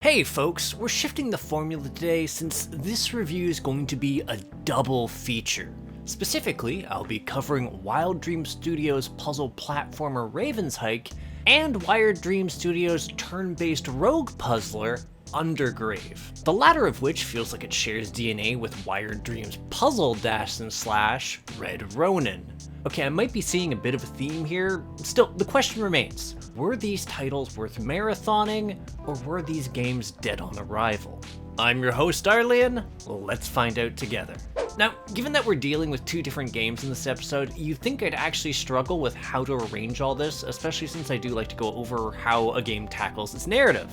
Hey folks, we're shifting the formula today since this review is going to be a double feature. Specifically, I'll be covering Wild Dream Studios' puzzle platformer Raven's Hike and Wired Dream Studios' turn-based rogue puzzler Undergrave. The latter of which feels like it shares DNA with Wired Dream's puzzle dash / Red Ronin. Okay, I might be seeing a bit of a theme here. Still, the question remains, were these titles worth marathoning, or were these games dead on arrival? I'm your host, Arlian. Let's find out together. Now, given that we're dealing with two different games in this episode, you'd think I'd actually struggle with how to arrange all this, especially since I do like to go over how a game tackles its narrative.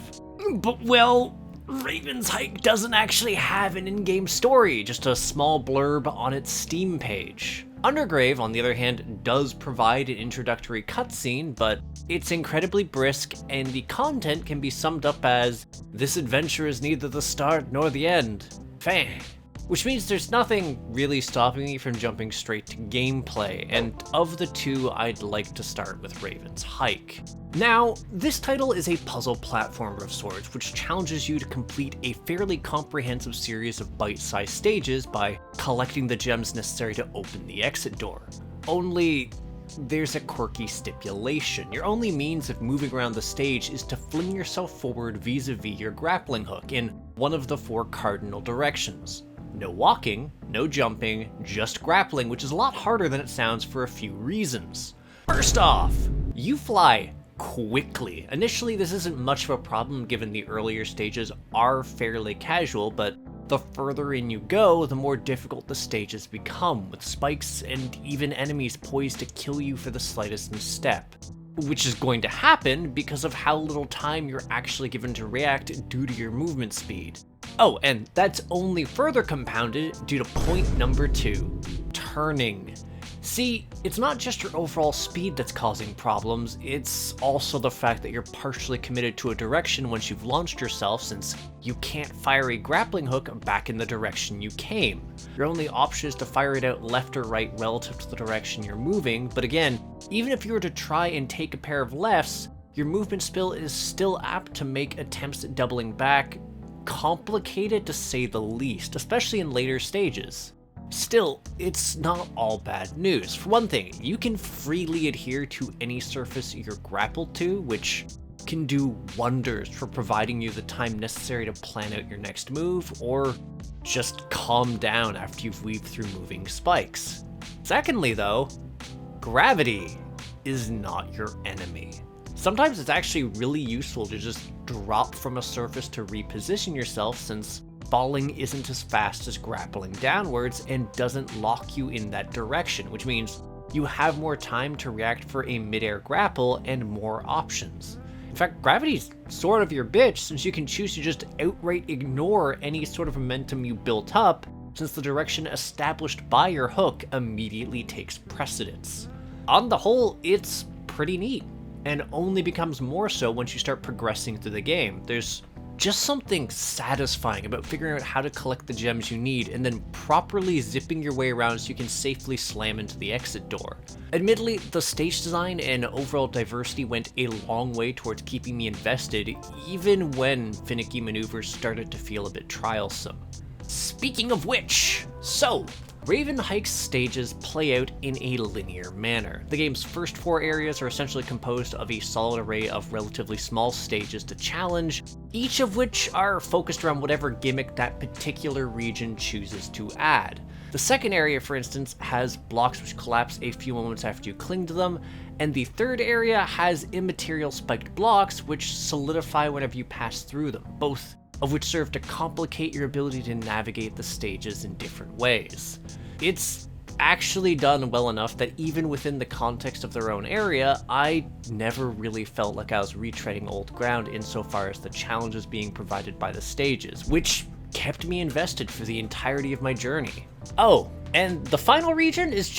But well, Raven's Hike doesn't actually have an in-game story, just a small blurb on its Steam page. Undergrave, on the other hand, does provide an introductory cutscene, but it's incredibly brisk, and the content can be summed up as, "This adventure is neither the start nor the end." Fang. Which means there's nothing really stopping me from jumping straight to gameplay, and of the two, I'd like to start with Raven's Hike. Now, this title is a puzzle platformer of sorts, which challenges you to complete a fairly comprehensive series of bite-sized stages by collecting the gems necessary to open the exit door. Only, there's a quirky stipulation. Your only means of moving around the stage is to fling yourself forward vis-a-vis your grappling hook in one of the four cardinal directions. No walking, no jumping, just grappling, which is a lot harder than it sounds for a few reasons. First off, you fly quickly. Initially, this isn't much of a problem given the earlier stages are fairly casual, but the further in you go, the more difficult the stages become, with spikes and even enemies poised to kill you for the slightest misstep. Which is going to happen because of how little time you're actually given to react due to your movement speed. Oh, and that's only further compounded due to point number 2, turning. See, it's not just your overall speed that's causing problems, it's also the fact that you're partially committed to a direction once you've launched yourself, since you can't fire a grappling hook back in the direction you came. Your only option is to fire it out left or right relative to the direction you're moving, but again, even if you were to try and take a pair of lefts, your movement skill is still apt to make attempts at doubling back complicated to say the least, especially in later stages. Still, it's not all bad news. For one thing, you can freely adhere to any surface you're grappled to, which can do wonders for providing you the time necessary to plan out your next move, or just calm down after you've weaved through moving spikes. Secondly though, gravity is not your enemy. Sometimes it's actually really useful to just drop from a surface to reposition yourself, since falling isn't as fast as grappling downwards and doesn't lock you in that direction, which means you have more time to react for a mid-air grapple and more options. In fact, gravity's sort of your bitch, since you can choose to just outright ignore any sort of momentum you built up, since the direction established by your hook immediately takes precedence. On the whole, it's pretty neat, and only becomes more so once you start progressing through the game. There's just something satisfying about figuring out how to collect the gems you need and then properly zipping your way around so you can safely slam into the exit door. Admittedly, the stage design and overall diversity went a long way towards keeping me invested, even when finicky maneuvers started to feel a bit trialsome. Speaking of which, so Raven Hike's stages play out in a linear manner. The game's first 4 areas are essentially composed of a solid array of relatively small stages to challenge, each of which are focused around whatever gimmick that particular region chooses to add. The second area, for instance, has blocks which collapse a few moments after you cling to them, and the third area has immaterial spiked blocks which solidify whenever you pass through them, both of which serve to complicate your ability to navigate the stages in different ways. It's actually done well enough that even within the context of their own area, I never really felt like I was retreading old ground insofar as the challenges being provided by the stages, which kept me invested for the entirety of my journey. Oh, and the final region is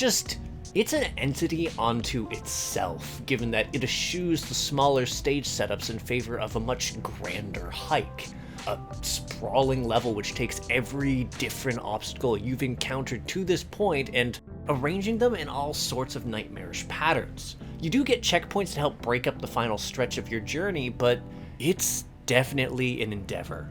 it's an entity unto itself, given that it eschews the smaller stage setups in favor of a much grander hike. A sprawling level which takes every different obstacle you've encountered to this point and arranging them in all sorts of nightmarish patterns. You do get checkpoints to help break up the final stretch of your journey, but it's definitely an endeavor.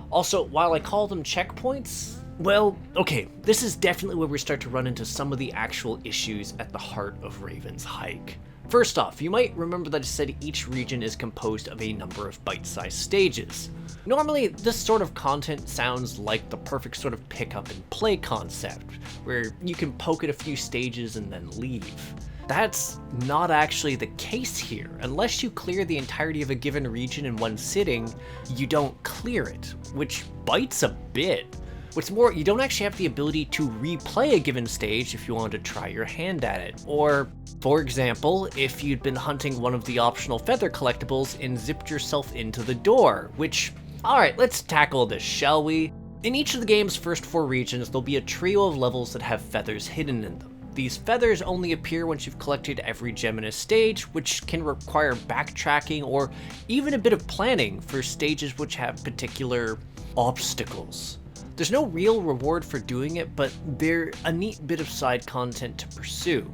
Also, while I call them checkpoints, well, okay, this is definitely where we start to run into some of the actual issues at the heart of Raven's Hike. First off, you might remember that I said each region is composed of a number of bite-sized stages. Normally, this sort of content sounds like the perfect sort of pick up and play concept, where you can poke at a few stages and then leave. That's not actually the case here. Unless you clear the entirety of a given region in one sitting, you don't clear it, which bites a bit. What's more, you don't actually have the ability to replay a given stage if you wanted to try your hand at it. Or, for example, if you'd been hunting one of the optional feather collectibles and zipped yourself into the door, which, alright, let's tackle this, shall we? In each of the game's first 4 regions, there'll be a trio of levels that have feathers hidden in them. These feathers only appear once you've collected every gem in a stage, which can require backtracking or even a bit of planning for stages which have particular obstacles. There's no real reward for doing it, but they're a neat bit of side content to pursue.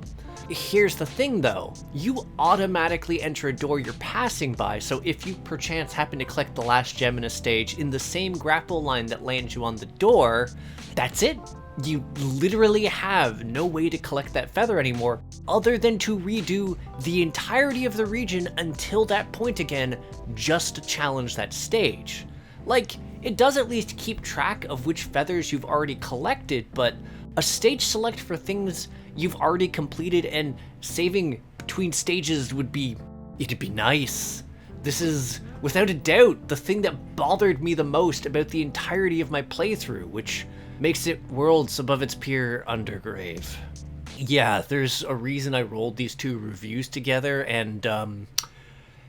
Here's the thing though, you automatically enter a door you're passing by, so if you perchance happen to collect the last gem in a stage in the same grapple line that lands you on the door, that's it. You literally have no way to collect that feather anymore, other than to redo the entirety of the region until that point again, just to challenge that stage. Like, it does at least keep track of which feathers you've already collected, but a stage select for things you've already completed and saving between stages would be, it'd be nice. This is, without a doubt, the thing that bothered me the most about the entirety of my playthrough, which makes it worlds above its peer Undergrave. Yeah, there's a reason I rolled these 2 reviews together, and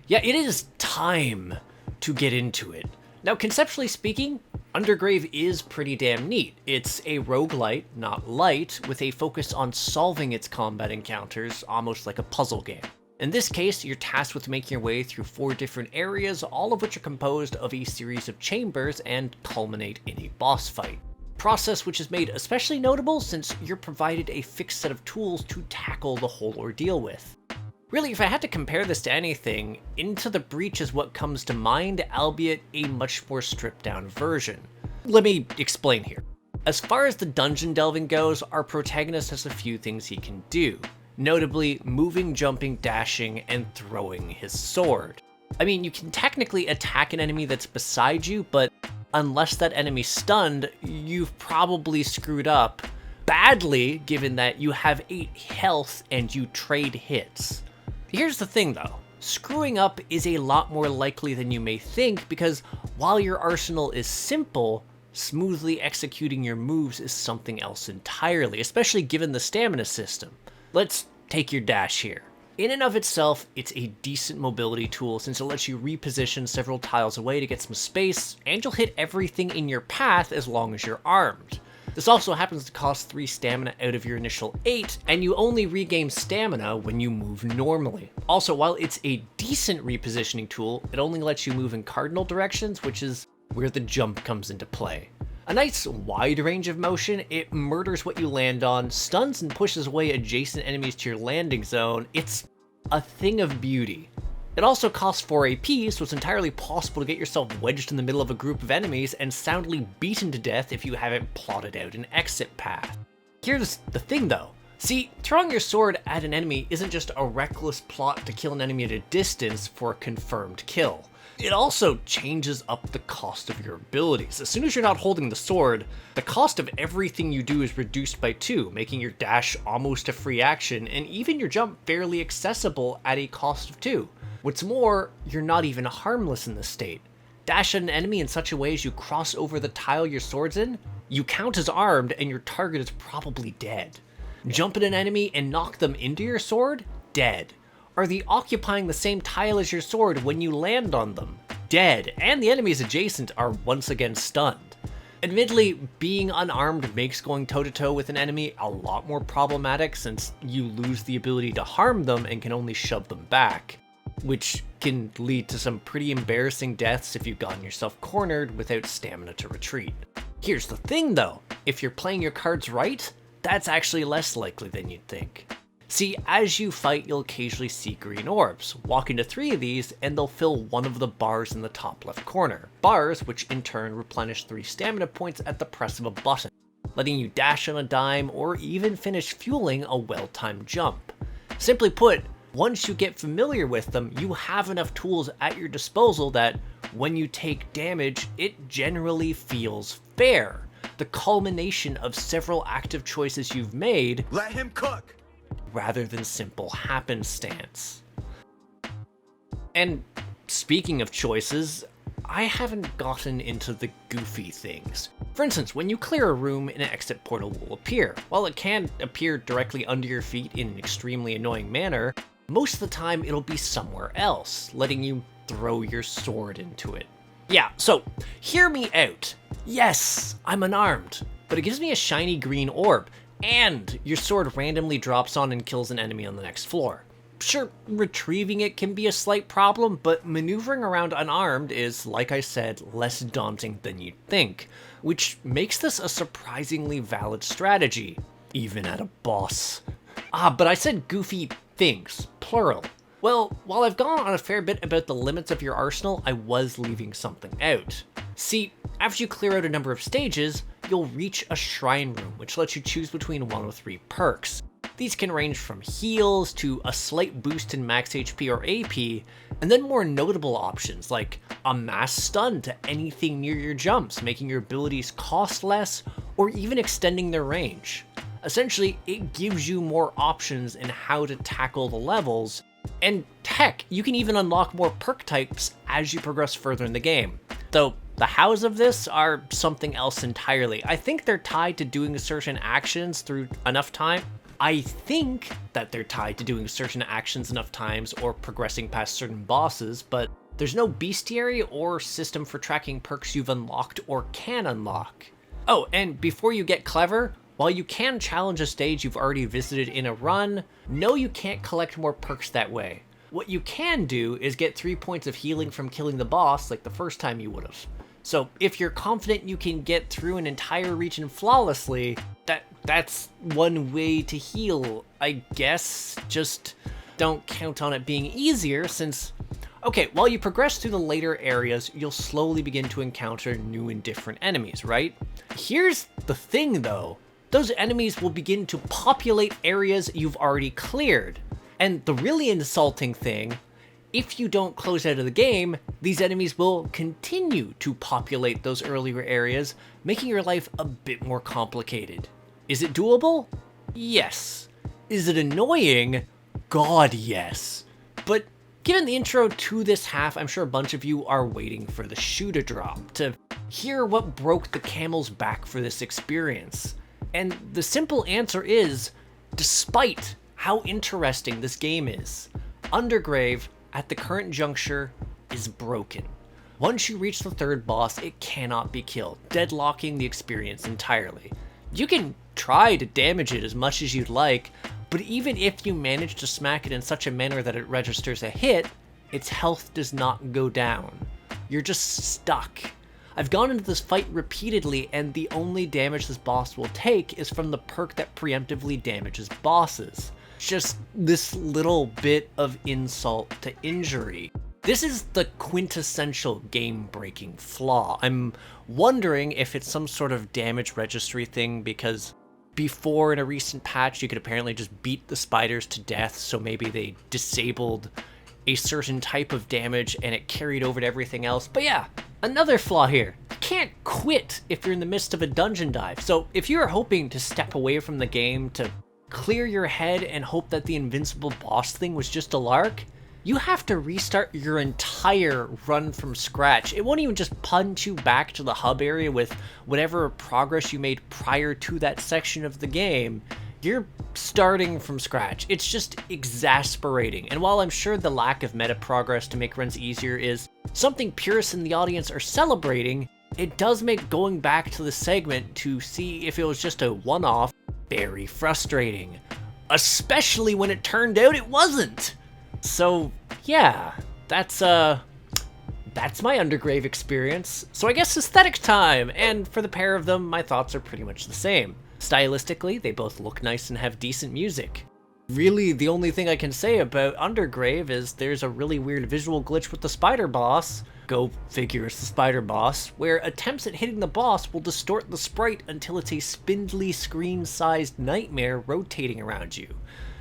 yeah, it is time to get into it. Now, conceptually speaking, Undergrave is pretty damn neat. It's a roguelite, not light, with a focus on solving its combat encounters, almost like a puzzle game. In this case, you're tasked with making your way through 4 different areas, all of which are composed of a series of chambers and culminate in a boss fight. Process which is made especially notable since you're provided a fixed set of tools to tackle the whole ordeal with. Really, if I had to compare this to anything, Into the Breach is what comes to mind, albeit a much more stripped down version. Let me explain here. As far as the dungeon delving goes, our protagonist has a few things he can do, notably moving, jumping, dashing, and throwing his sword. I mean, you can technically attack an enemy that's beside you, but unless that enemy's stunned, you've probably screwed up badly, given that you have 8 health and you trade hits. Here's the thing though, screwing up is a lot more likely than you may think, because while your arsenal is simple, smoothly executing your moves is something else entirely, especially given the stamina system. Let's take your dash here. In and of itself, it's a decent mobility tool since it lets you reposition several tiles away to get some space, and you'll hit everything in your path as long as you're armed. This also happens to cost 3 stamina out of your initial 8, and you only regain stamina when you move normally. Also, while it's a decent repositioning tool, it only lets you move in cardinal directions, which is where the jump comes into play. A nice wide range of motion, it murders what you land on, stuns and pushes away adjacent enemies to your landing zone. It's a thing of beauty. It also costs 4 AP, so it's entirely possible to get yourself wedged in the middle of a group of enemies and soundly beaten to death if you haven't plotted out an exit path. Here's the thing though. See, throwing your sword at an enemy isn't just a reckless plot to kill an enemy at a distance for a confirmed kill. It also changes up the cost of your abilities. As soon as you're not holding the sword, the cost of everything you do is reduced by 2, making your dash almost a free action, and even your jump fairly accessible at a cost of 2. What's more, you're not even harmless in this state. Dash at an enemy in such a way as you cross over the tile your sword's in, you count as armed and your target is probably dead. Jump at an enemy and knock them into your sword? Dead. Are they occupying the same tile as your sword when you land on them? Dead. And the enemies adjacent are once again stunned. Admittedly, being unarmed makes going toe-to-toe with an enemy a lot more problematic since you lose the ability to harm them and can only shove them back, which can lead to some pretty embarrassing deaths if you've gotten yourself cornered without stamina to retreat. Here's the thing though, if you're playing your cards right, that's actually less likely than you'd think. See, as you fight, you'll occasionally see green orbs. Walk into 3 of these, and they'll fill one of the bars in the top left corner. Bars, which in turn replenish 3 stamina points at the press of a button, letting you dash on a dime or even finish fueling a well-timed jump. Simply put, once you get familiar with them, you have enough tools at your disposal that when you take damage, it generally feels fair. The culmination of several active choices you've made. Let him cook! Rather than simple happenstance. And speaking of choices, I haven't gotten into the goofy things. For instance, when you clear a room, an exit portal will appear. While it can appear directly under your feet in an extremely annoying manner, most of the time it'll be somewhere else, letting you throw your sword into it. Yeah, so hear me out. Yes, I'm unarmed, but it gives me a shiny green orb, and your sword randomly drops on and kills an enemy on the next floor. Sure, retrieving it can be a slight problem, but maneuvering around unarmed is, like I said, less daunting than you'd think, which makes this a surprisingly valid strategy, even at a boss. But I said goofy things, plural. Well, while I've gone on a fair bit about the limits of your arsenal, I was leaving something out. See, after you clear out a number of stages, you'll reach a shrine room, which lets you choose between 1 of 3 perks. These can range from heals to a slight boost in max HP or AP, and then more notable options like a mass stun to anything near your jumps, making your abilities cost less or even extending their range. Essentially, it gives you more options in how to tackle the levels, and heck, you can even unlock more perk types as you progress further in the game. Though, the hows of this are something else entirely. I think they're tied to doing certain actions through enough time. I think that they're tied to doing certain actions enough times or progressing past certain bosses, but there's no bestiary or system for tracking perks you've unlocked or can unlock. Oh, and before you get clever, while you can challenge a stage you've already visited in a run, no, you can't collect more perks that way. What you can do is get 3 points of healing from killing the boss like the first time you would have. So if you're confident you can get through an entire region flawlessly, that's one way to heal, I guess. Just don't count on it being easier since... Okay, while you progress through the later areas, you'll slowly begin to encounter new and different enemies, right? Here's the thing though. Those enemies will begin to populate areas you've already cleared. And the really insulting thing, if you don't close out of the game, these enemies will continue to populate those earlier areas, making your life a bit more complicated. Is it doable? Yes. Is it annoying? God, yes. But given the intro to this half, I'm sure a bunch of you are waiting for the shoe to drop, to hear what broke the camel's back for this experience. And the simple answer is, despite how interesting this game is, Undergrave, at the current juncture, is broken. Once you reach the 3rd boss, it cannot be killed, deadlocking the experience entirely. You can try to damage it as much as you'd like, but even if you manage to smack it in such a manner that it registers a hit, its health does not go down. You're just stuck. I've gone into this fight repeatedly, and the only damage this boss will take is from the perk that preemptively damages bosses. Just this little bit of insult to injury. This is the quintessential game-breaking flaw. I'm wondering if it's some sort of damage registry thing, because before in a recent patch you could apparently just beat the spiders to death, so maybe they disabled a certain type of damage and it carried over to everything else. But yeah, another flaw here. You can't quit if you're in the midst of a dungeon dive. So if you're hoping to step away from the game to clear your head and hope that the invincible boss thing was just a lark, you have to restart your entire run from scratch. It won't even just punch you back to the hub area with whatever progress you made prior to that section of the game. You're starting from scratch. It's just exasperating. And while I'm sure the lack of meta progress to make runs easier is something purists in the audience are celebrating, it does make going back to the segment to see if it was just a one-off very frustrating. Especially when it turned out it wasn't. So yeah, that's my Undergrave experience. So I guess aesthetic time, and for the pair of them, my thoughts are pretty much the same. Stylistically, they both look nice and have decent music. Really, the only thing I can say about Undergrave is there's a really weird visual glitch with the spider boss. Go figure, it's the spider boss, where attempts at hitting the boss will distort the sprite until it's a spindly screen-sized nightmare rotating around you.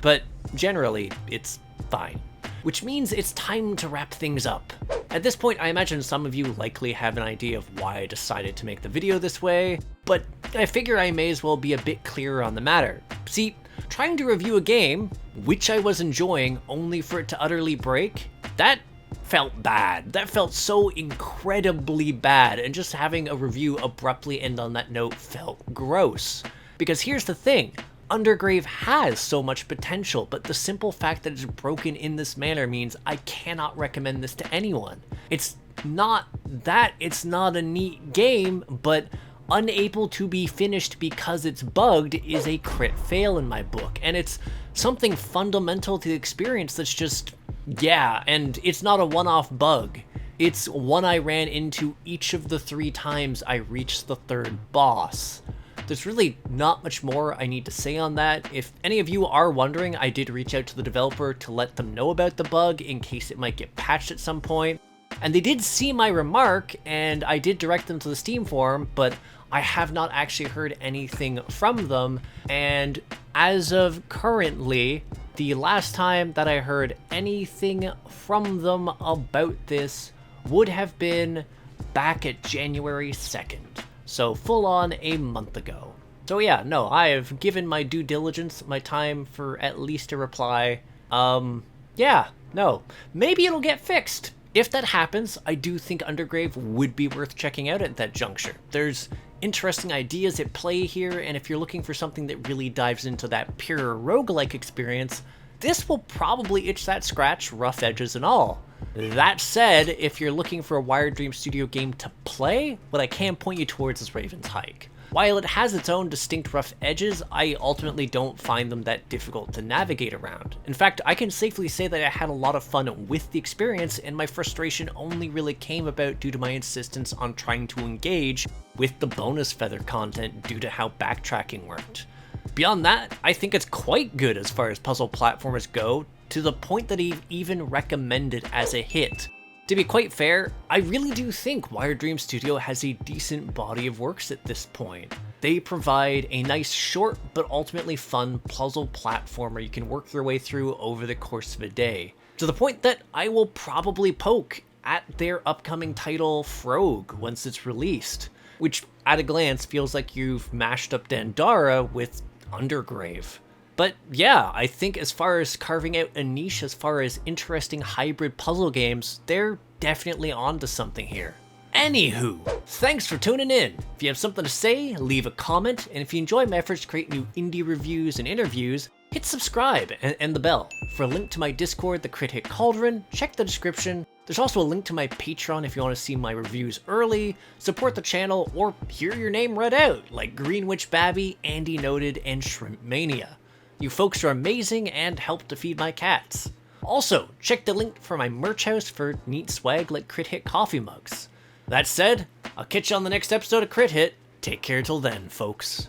But generally, it's fine. Which means it's time to wrap things up. At this point, I imagine some of you likely have an idea of why I decided to make the video this way, but I figure I may as well be a bit clearer on the matter. See, trying to review a game, which I was enjoying, only for it to utterly break, that felt bad. That felt so incredibly bad, and just having a review abruptly end on that note felt gross. Because here's the thing, Undergrave has so much potential, but the simple fact that it's broken in this manner means I cannot recommend this to anyone. It's not that it's not a neat game, but unable to be finished because it's bugged is a crit fail in my book, and it's something fundamental to the experience that's just, yeah, and it's not a one-off bug. It's one I ran into each of the 3 times I reached the 3rd boss. There's really not much more I need to say on that. If any of you are wondering, I did reach out to the developer to let them know about the bug in case it might get patched at some point. And they did see my remark, and I did direct them to the Steam forum, but I have not actually heard anything from them. And as of currently, the last time that I heard anything from them about this would have been back at January 2nd. So full on a month ago. So yeah, no, I have given my due diligence, my time for at least a reply. Yeah, no, maybe it'll get fixed. If that happens, I do think Undergrave would be worth checking out at that juncture. There's interesting ideas at play here, and if you're looking for something that really dives into that pure roguelike experience, this will probably itch that scratch, rough edges and all. That said, if you're looking for a Wired Dream Studio game to play, what I can point you towards is Raven's Hike. While it has its own distinct rough edges, I ultimately don't find them that difficult to navigate around. In fact, I can safely say that I had a lot of fun with the experience, and my frustration only really came about due to my insistence on trying to engage with the bonus feather content due to how backtracking worked. Beyond that, I think it's quite good as far as puzzle platformers go, to the point that he even recommended as a hit. To be quite fair, I really do think Wired Dream Studio has a decent body of works at this point. They provide a nice, short, but ultimately fun puzzle platformer you can work your way through over the course of a day, to the point that I will probably poke at their upcoming title, Frog, once it's released, which at a glance feels like you've mashed up Dandara with Undergrave. But yeah, I think as far as carving out a niche as far as interesting hybrid puzzle games, they're definitely onto something here. Anywho, thanks for tuning in. If you have something to say, leave a comment, and if you enjoy my efforts to create new indie reviews and interviews, hit subscribe and the bell. For a link to my Discord, the Crit Hit Cauldron, check the description. There's also a link to my Patreon if you want to see my reviews early, support the channel, or hear your name read out, like Green Witch Babby, Andy Noted, and Shrimp Mania. You folks are amazing and help to feed my cats. Also, check the link for my merch house for neat swag like Crit Hit coffee mugs. That said, I'll catch you on the next episode of Crit Hit. Take care till then, folks.